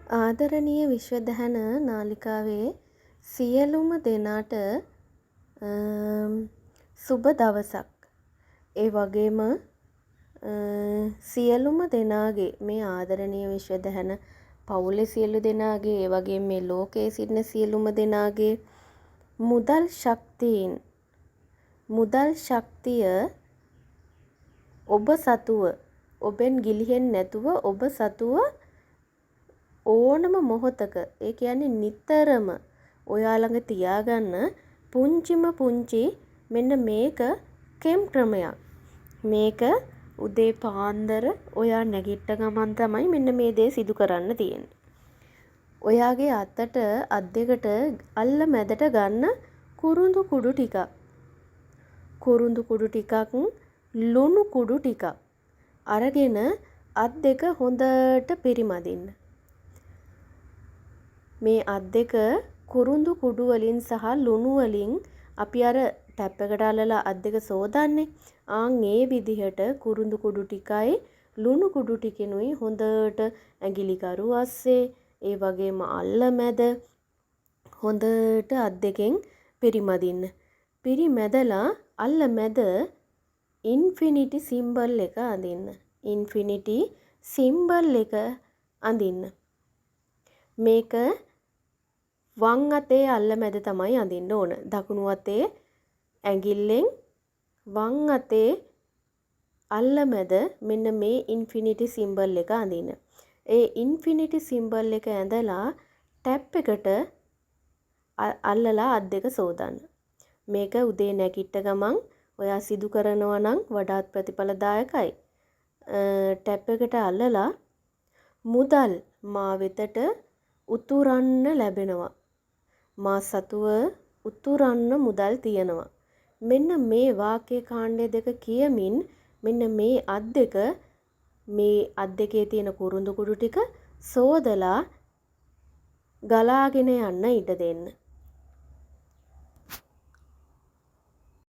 ආදරණීය විශ්වධාන නාලිකාවේ සියලුම දෙනාට සුබ දවසක්. ඒ වගේම සියලුම දෙනාගේ මේ ආදරණීය විශ්වධාන පවුලේ සියලු දෙනාගේ ඒ වගේම මේ ලෝකයේ සිටින සියලුම දෙනාගේ මුදල් ශක්තිය ඔබ සතුව ඔබෙන් ගිලිහෙන්නේ නැතුව ඔබ සතුව ඕනම මොහොතක ඒ කියන්නේ නිතරම ඔයා ළඟ තියාගන්න පුංචිම පුංචි මෙන්න මේක කෙම් ක්‍රමයක්. මේක උදේ පාන්දර ඔයා නැගිට්ට ගමන් තමයි මෙන්න මේ දේ සිදු කරන්න තියෙන්නේ. ඔයාගේ අත් දෙකට අල්ල මැදට ගන්න කුරුඳු කුඩු ටිකක්. ලුණු කුඩු ටිකක් අරගෙන අත් දෙක හොඳට පිරිමදින්න. මේ අත් දෙක කුරුඳු කුඩු වලින් සහ ලුණු වලින් අපි අර ටැප් එකට අල්ලලා අත් දෙක සෝදන්නේ. ඒ විදිහට කුරුඳු කුඩු ටිකයි ලුණු කුඩු ටිකිනුයි හොඳට ඇඟිලි කරු අස්සේ ඒ වගේම අල්ල මැද හොඳට අත් දෙකෙන් පිරිමදින්න. පිරිමැදලා අල්ල මැද ඉන්ෆිනිටි සිම්බල් එක අඳින්න. ඉන්ෆිනිටි සිම්බල් එක අඳින්න. මේක වම් අතේ අල්ල මැද තමයි අඳින්න ඕන. දකුණු අතේ ඇඟිල්ලෙන් වම් අතේ අල්ල මැද මෙන්න මේ ඉන්ෆිනිටි සිම්බල් එක අඳින්න. ඒ ඉන්ෆිනිටි සිම්බල් එක ඇඳලා ටැප් එකට අල්ලලා අත් දෙක සෝදන්න. මේක උදේ නැගිට්ට ගමන් ඔයා සිදු කරනවා නම් වඩාත් ප්‍රතිඵලදායකයි. ටැප් එකට අල්ලලා මුදල් මා වෙතට උතුරන්න ලැබෙනවා. මා සතුව උතුරන්න මුදල් තියෙනවා. මෙන්න මේ වාක්‍ය කාණ්ඩය දෙක කියමින් මෙන්න මේ අත් දෙකේ තියෙන කුරුඳු කුඩු ටික සෝදලා ගලාගෙන යන්න ඉඩ දෙන්න.